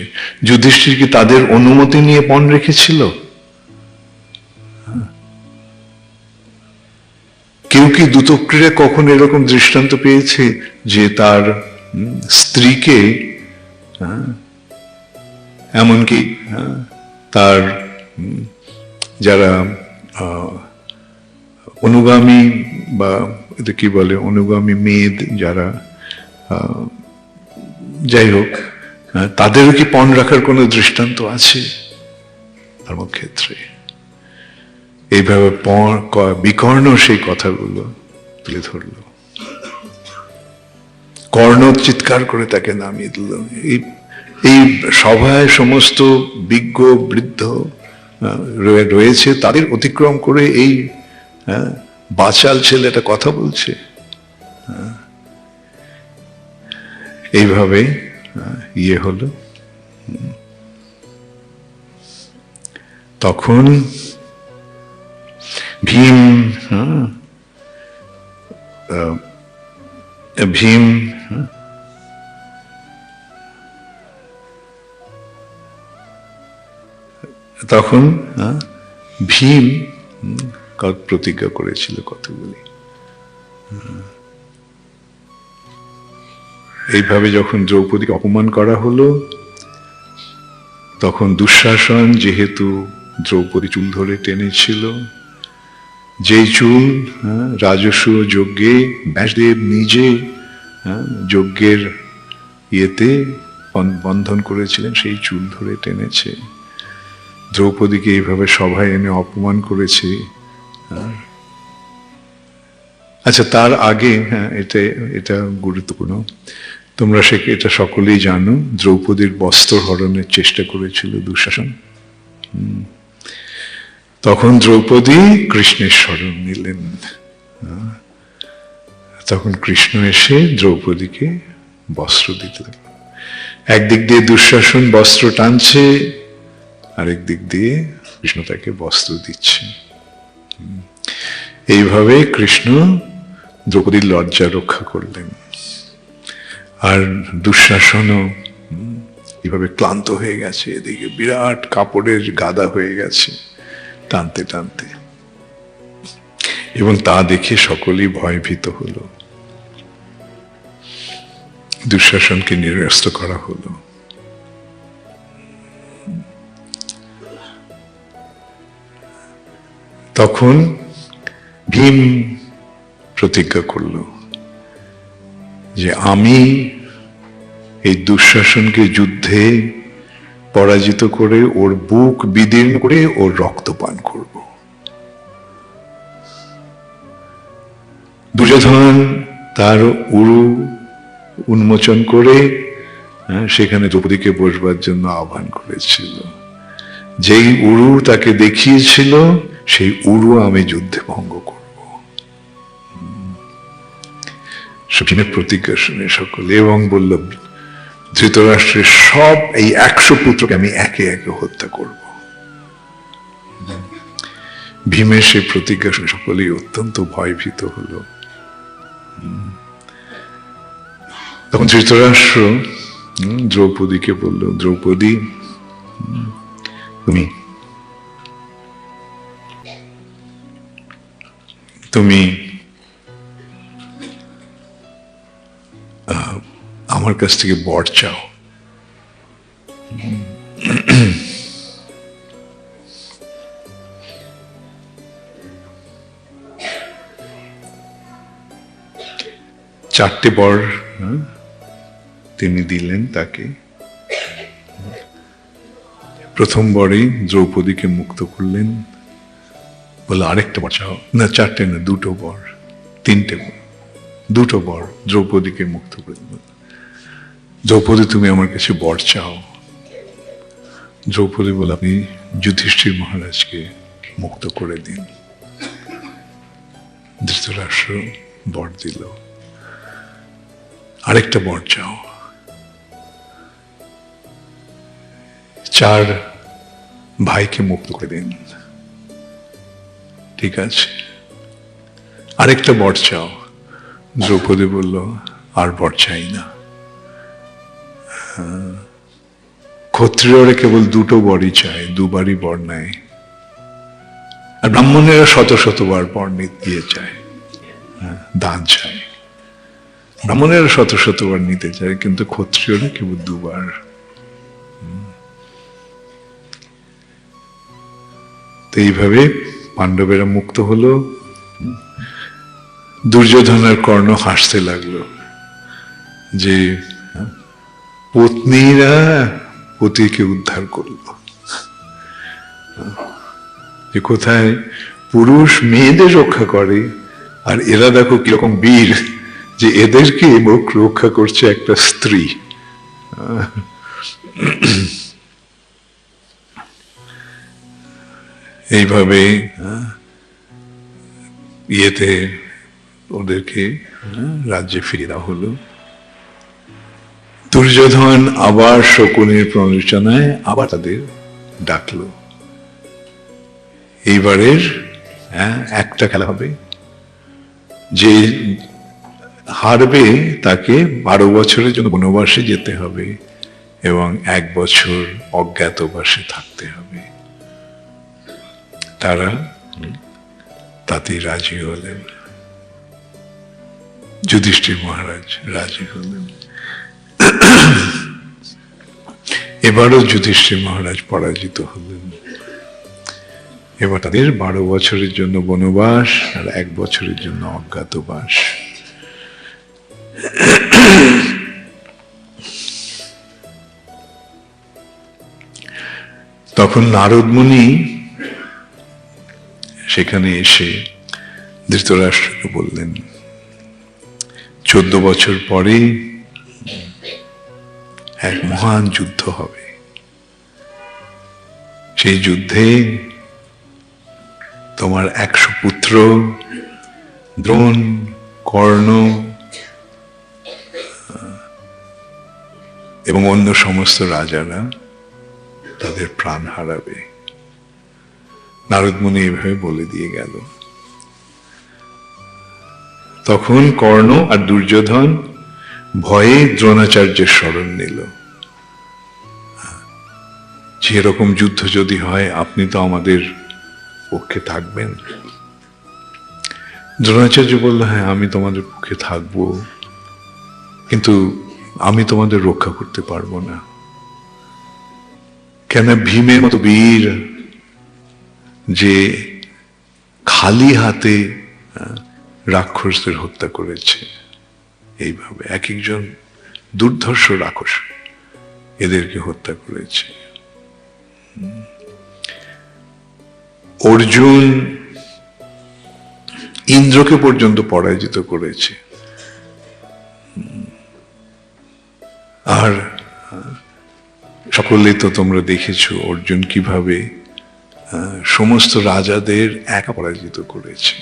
যুধিষ্ঠির কি তাদের অনুমতি নিয়ে পণ রেখেছিল? কেউ কি দ্রুতক্রিয়া কখন এরকম দৃষ্টান্ত পেয়েছে যে তার স্ত্রীকে, এমনকি তার যারা অনুগামী বা এটা কি বলে, অনুগামী মেয়ে যারা, যাই হোক, তাদেরও কি পণ রাখার কোনো দৃষ্টান্ত আছে ধর্মক্ষেত্রে? এইভাবে বিকর্ণ সেই কথাগুলো তুলে ধরল। কর্ণ চিৎকার করে তাকে নামিয়ে দিল। এই সভায় সমস্ত বিজ্ঞ বৃদ্ধ রয়েছে, তাদের অতিক্রম করে এই বাচাল ছেলেটা কথা বলছে। এইভাবে ইয়ে হলো। তখন ভীম তখন ভীম প্রতিজ্ঞা করেছিল কতগুলি। এইভাবে যখন দ্রৌপদীকে অপমান করা হলো, তখন দুঃশাসন যেহেতু দ্রৌপদী চুল ধরে টেনেছিল, যেই চুল রাজস্ব যজ্ঞে ব্যাসদেব নিজে যজ্ঞের ইয়েতে বন্ধন করেছিলেন, সেই চুল ধরে টেনেছে। দ্রৌপদীকে এইভাবে সভায় এনে অপমান করেছে। আচ্ছা, তার আগে এটা গুরুত্বপূর্ণ, তোমরা এটা সকলেই জানো, দ্রৌপদীর বস্ত্র হরণের চেষ্টা করেছিল দুঃশাসন। তখন দ্রৌপদী কৃষ্ণের শরণ নিলেন। তখন কৃষ্ণ এসে দ্রৌপদীকে বস্ত্র দিলেন। একদিক দিয়ে দুঃশাসন বস্ত্র টানছে, আরেক দিক দিয়ে কৃষ্ণ তাকে বস্ত্র দিচ্ছে। এইভাবে কৃষ্ণ দ্রৌপদীর লজ্জা রক্ষা করলেন। আর দুঃশাসনও এইভাবে ক্লান্ত হয়ে গেছে, এদিকে বিরাট কাপড়ের গাদা হয়ে গেছে টানতে টানতে। এবং তা দেখে সকলেই ভয়ভীত হলো। দুঃশাসনকে নিরস্ত করা হলো। তখন ভীম প্রতিজ্ঞা করল যে আমি এই দুঃশাসনকে যুদ্ধে পরাজিত করে ওর বুক বিদীর্ণ করে ওর রক্ত পান করব। দুর্যোধন তার উরু উন্মোচন করে সেখানে দ্রৌপদীকে বসবার জন্য আহ্বান করেছিল। যেই উরু তাকে দেখিয়েছিল সেই উরু আমি যুদ্ধে ভঙ্গ করব। ভীমের প্রতিজ্ঞা শুনে সকলে এবং বলল ধৃতরাষ্ট্রের সব এই 100 পুত্রকে আমি একে একে হত্যা করব। ভীমের সেই প্রতিজ্ঞা শুনে সকলেই অত্যন্ত ভয়ভীত হলো। তখন ধৃতরাষ্ট্র দ্রৌপদীকে বলল, দ্রৌপদী তুমি আমার কাছ থেকে বর চাও। চারটে বর তিনি দিলেন তাকে। প্রথম বরেই দ্রৌপদীকে মুক্ত করলেন, বলে আরেকটা বর চাও। না, চারটে না, দুটো বর, তিনটে বর, দুটো বর দ্রৌপদীকে মুক্ত করে দিল। দ্রৌপদী তুমি আমার কাছে বর চাও। দ্রৌপদী বলে আপনি যুধিষ্ঠির মহারাজকে মুক্ত করে দিন। ধৃতরাষ্ট্র বর দিল। আরেকটা বর চাও। 4 ভাইকে মুক্ত করে দিন। ঠিক আছে, আরেকটা বর চাও। দ্রৌপদী বলল আর বর চাই না। ক্ষত্রিয়রা কেবল দুটো বরই চায়, দুবারই বর নেয়। আর ব্রাহ্মণেরা শত শতবার বর দিয়ে চায়, দান চায়। ব্রাহ্মণেরা শত শতবার নিতে চায়, কিন্তু ক্ষত্রিয়রা কেবল দুবার। তো এইভাবে পাণ্ডবেরা মুক্ত হলো। দুর্যোধন আর কর্ণ হাসতে লাগলো যে পত্নীরা পতিকে উদ্ধার করলো। যে কোথায় পুরুষ মেয়েদের রক্ষা করে, আর এরা দেখো কিরকম বীর যে এদেরকে রক্ষা করছে একটা স্ত্রী। এইভাবে ইয়েতে ওদেরকে রাজ্যে ফিরিয়ে দেওয়া হলো। দুর্যোধন আবার শকুনির প্ররোচনায় আবার তাদের ডাকলো। এইবারের একটা খেলা হবে, যে হারবে তাকে 12 বছরের জন্য বনবাসে যেতে হবে এবং 1 বছর অজ্ঞাতবাসে থাকতে হবে। তারা তাতে রাজি হলেন। যুধিষ্ঠির মহারাজ রাজি হলেন। এবারও যুধিষ্ঠির মহারাজ পরাজিত হলেন। এবার তাদের 12 বছরের জন্য বনবাস আর 1 বছরের জন্য অজ্ঞাতবাস। তখন নারদ মুনি সেখানে এসে ধৃতরাষ্ট্রকে বললেন 14 বছর পরে এক মহান যুদ্ধ হবে। সেই যুদ্ধে তোমার 100 পুত্র দ্রোণ, কর্ণ এবং অন্য সমস্ত রাজারা তাদের প্রাণ হারাবে। নারদ মুনি এইভাবে বলে দিয়ে গেল। তখন কর্ণ আর দুর্যোধন ভয়ে দ্রোণাচার্যের শরণ নিল। যে এরকম যুদ্ধ যদি হয় আপনি তো আমাদের পক্ষে থাকবেন। দ্রোণাচার্য বলল, হ্যাঁ আমি তোমাদের পক্ষে থাকবো, কিন্তু আমি তোমাদের রক্ষা করতে পারবো না। কেন? ভীমের মতো বীর যে খালি হাতে রাক্ষসদের হত্যা করেছে, এইভাবে এক একজন দুর্ধর্ষ রাক্ষস এদেরকে হত্যা করেছে। অর্জুন ইন্দ্রকে পর্যন্ত পরাজিত করেছে। আর সকলে তো তোমরা দেখেছো অর্জুন কিভাবে সমস্ত রাজাদের একা পরাজিত করেছে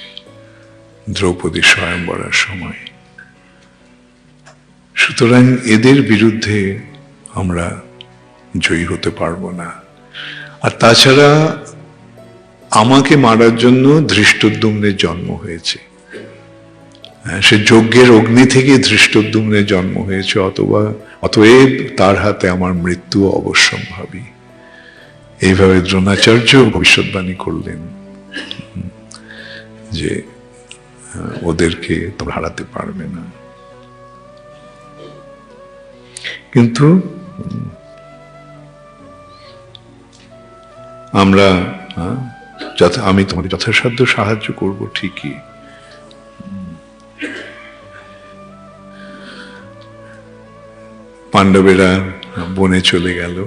দ্রৌপদী স্বয়ংবরের সময়। সুতরাং এদের বিরুদ্ধে আমরা জয়ী হতে পারবো না। আর তাছাড়া আমাকে মারার জন্য ধৃষ্টদ্যুম্নের জন্ম হয়েছে, সে যজ্ঞের অগ্নি থেকে ধৃষ্টদ্যুম্নের জন্ম হয়েছে, অতএব তার হাতে আমার মৃত্যু অবশ্যম্ভাবী। এইভাবে দ্রোণাচার্য ভবিষ্যৎবাণী করলেন যে ওদেরকে তোমরা হারাতে পারবে না। কিন্তু আমি তোমাদের যথাসাধ্য সাহায্য করব ঠিকই। পাণ্ডবেরা বনে চলে গেল।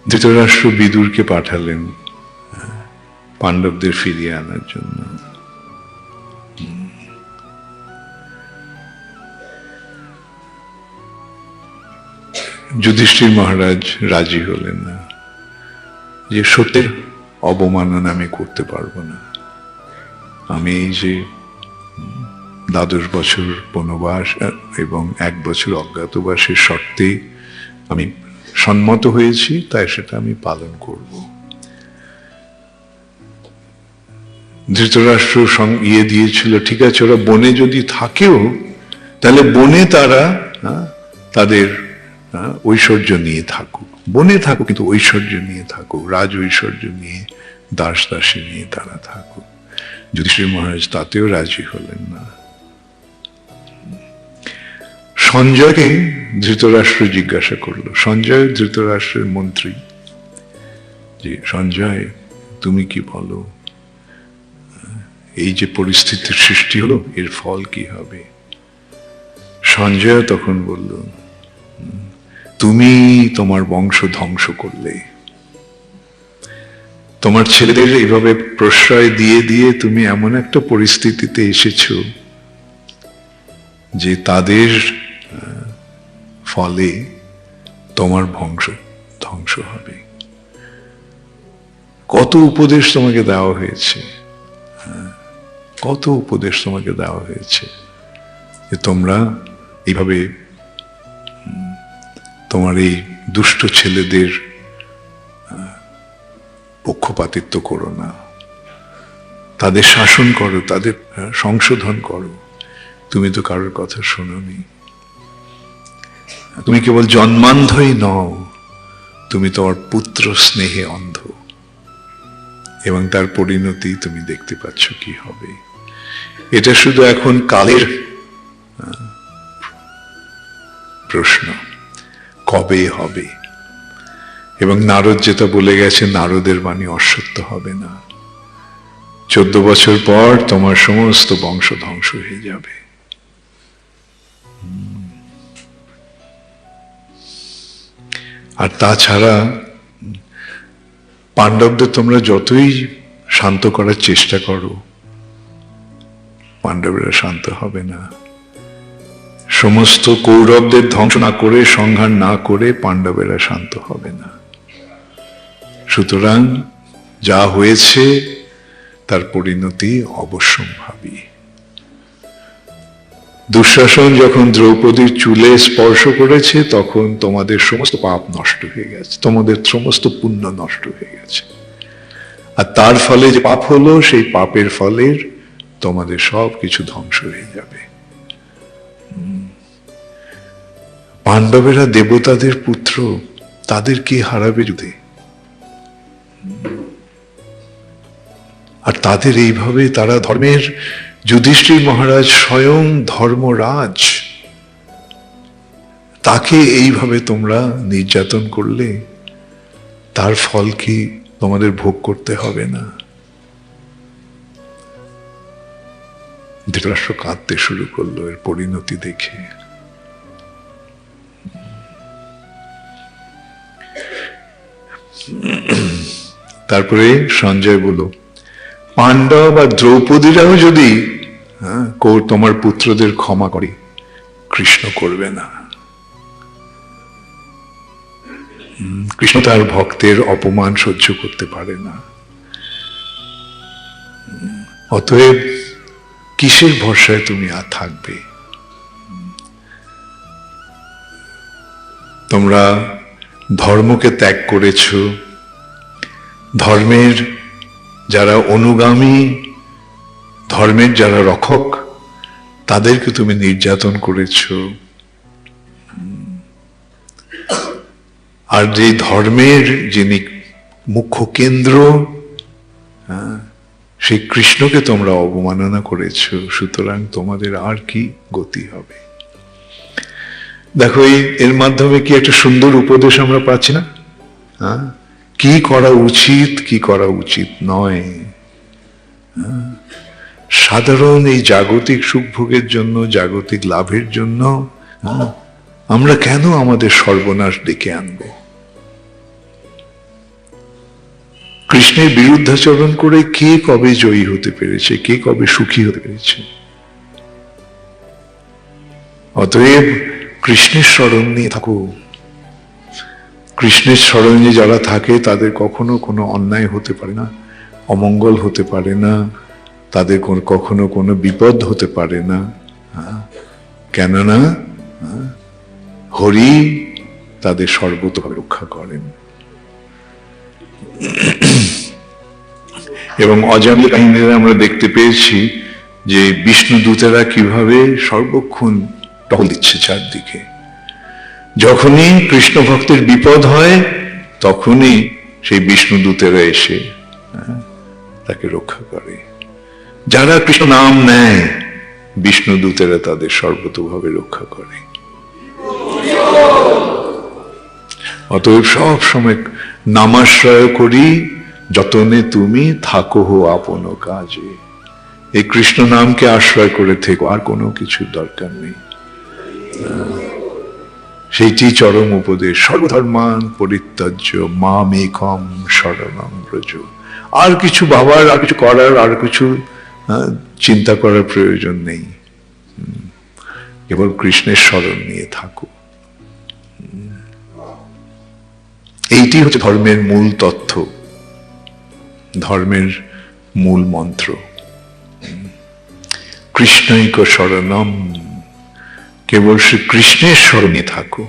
ধৃতরাষ্ট্র বিদুরকে পাঠালেন পাণ্ডবদের ফিরিয়ে আনার জন্য। যুধিষ্ঠির মহারাজ রাজি হলেন না, যে সত্যের অবমাননা আমি করতে পারবো না। আমি এই যে 12 বছর বনবাস এবং 1 বছর অজ্ঞাতবাসের শর্তে আমি সম্মত হয়েছি, তাই সেটা আমি পালন করব। ধৃতরাষ্ট্র দিয়েছিল, ঠিক আছে ওরা বনে যদি থাকেও তাহলে বনে তারা তাদের ঐশ্বর্য নিয়ে থাকুক, বনে থাকুক কিন্তু ঐশ্বর্য নিয়ে থাকুক, রাজ ঐশ্বর্য নিয়ে, দাস দাসী নিয়ে তারা থাকুক। যুধিষ্ঠির মহারাজ তাতেও রাজি হলেন না। সঞ্জয়কে ধৃতরাষ্ট্র জিজ্ঞাসা করলো, সঞ্জয় ধৃতরাষ্ট্রের মন্ত্রী, যে সঞ্জয় তুমি কি বলো, এই যে পরিস্থিতির সৃষ্টি হলো এর ফল কি হবে? সঞ্জয় তখন বলল, তুমি তোমার বংশ ধ্বংস করলে, তোমার ছেলেদের এইভাবে প্রশ্রয় দিয়ে দিয়ে তুমি এমন একটা পরিস্থিতিতে এসেছো যে তাদের ফলে তোমার বংশ ধ্বংস হবে। কত উপদেশ তোমাকে দেওয়া হয়েছে, কত উপদেশ তোমাকে দেওয়া হয়েছে যে তোমরা এইভাবে তোমার এই দুষ্ট ছেলেদের পক্ষপাতিত্ব করো না, তাদের শাসন করো, তাদের সংশোধন করো। তুমি তো কারোর কথা শোনোনি, তুমি কেবল জন্মান্ধই নও, তুমি তোমার পুত্র স্নেহে অন্ধ, এবং তার পরিণতি তুমি দেখতে পাচ্ছ কি হবে। এটা শুধু এখন কালের প্রশ্ন, কবে হবে। এবং নারদ যেটা বলে গেছে, নারদের বাণী অসত্য হবে না। 14 বছর পর তোমার সমস্ত বংশ ধ্বংস হয়ে যাবে। আর তাছাড়া পাণ্ডবদের তোমরা যতই শান্ত করার চেষ্টা করো, পাণ্ডবেরা শান্ত হবে না। সমস্ত কৌরবদের ধ্বংস না করে, সংহার না করে পাণ্ডবেরা শান্ত হবে না। সুতরাং যা হয়েছে তার পরিণতি অবশ্যম্ভাবী। দুঃশাসন যখন দ্রৌপদীর চুলে স্পর্শ করেছে তখন তোমাদের সমস্ত পাপ নষ্ট হয়ে গেছে, তোমাদের সমস্ত পুণ্য নষ্ট হয়ে গেছে। আর তার ফলে যে পাপ হলো, সেই পাপের ফলের তোমাদের সব কিছু ধ্বংস হয়ে যাবে। পাণ্ডবেরা দেবতাদের পুত্র, তাদের কি হারাবে যুদ্ধে? আর তাদের এইভাবে তারা ধর্মের যুধিষ্ঠির মহারাজ স্বয়ং ধর্মরাজ, তাকে এইভাবে তোমরা নির্যাতন করলে তার ফল কি তোমাদের ভোগ করতে হবে না? ধৃতরাষ্ট্র কাঁদতে শুরু করলো এর পরিণতি দেখে। তারপরে সঞ্জয় বলল, পাণ্ডব আর দ্রৌপদীরাও যদি তোমার পুত্রদের ক্ষমা করে, কৃষ্ণ করবে না। কৃষ্ণ তার ভক্তের অপমান সহ্য করতে পারে না। অতএব কিসের ভরসায় তুমি আর থাকবে? তোমরা ধর্মকে ত্যাগ করেছ, ধর্মের যারা অনুগামী, ধর্মের যারা রক্ষক, তাদেরকে তুমি নির্যাতন করেছ। আর যে ধর্মের যিনি মুখ্য কেন্দ্র, সেই কৃষ্ণকে তোমরা অবমাননা করেছ। সুতরাং তোমাদের আর কি গতি হবে? দেখো, এর মাধ্যমে কি একটা সুন্দর উপদেশ আমরা পাচ্ছি না? কি করা উচিত, কি করা উচিত নয়। সাধারণ এই জাগতিক সুখভোগের জন্য, জাগতিক লাভের জন্য আমরা কেন আমাদের সর্বনাশ ডেকে আনব? কৃষ্ণের বিরুদ্ধাচরণ করে কে কবে জয়ী হতে পেরেছে, কে কবে সুখী হতে পেরেছে? অতএব কৃষ্ণের স্মরণ নিয়ে থাকো। কৃষ্ণের স্মরণে যারা থাকে তাদের কখনো কোনো অন্যায় হতে পারে না, অমঙ্গল হতে পারে না, তাদের কখনো কোনো বিপদ হতে পারে না। কেননা হরি তাদের সর্বতভাবে রক্ষা করেন। এবং অজামিল কাহিনীতে আমরা দেখতে পেয়েছি যে বিষ্ণু দূতেরা কিভাবে সর্বক্ষণ টহল দিচ্ছে চারদিকে। যখনই কৃষ্ণ ভক্তের বিপদ হয় তখনই সেই বিষ্ণু দূতেরা এসে তাকে রক্ষা করে। যারা কৃষ্ণ নাম নেয়, বিষ্ণু দূতেরা তাদের সর্বতভাবে রক্ষা করে। অতএব সব সময় নামাশ্রয় করি, যতনে তুমি থাকো হো আপন কাজে। এই কৃষ্ণ নামকে আশ্রয় করে থেকো, আর কোনো কিছুর দরকার নেই। সেইটি চরম উপদেশ। সর্বধর্মান পরিত্যাজ্য মামেকম শরণং ব্রজ। আর কিছু ভাবার, আর কিছু করার, আর কিছু চিন্তা করার প্রয়োজন নেই। কেবল কৃষ্ণের স্মরণ নিয়ে থাকো। এইটি হচ্ছে ধর্মের মূল তথ্য, ধর্মের মূল মন্ত্র। কৃষ্ণৈক শরণম, কেবল শ্রী কৃষ্ণের স্মরণে থাকো।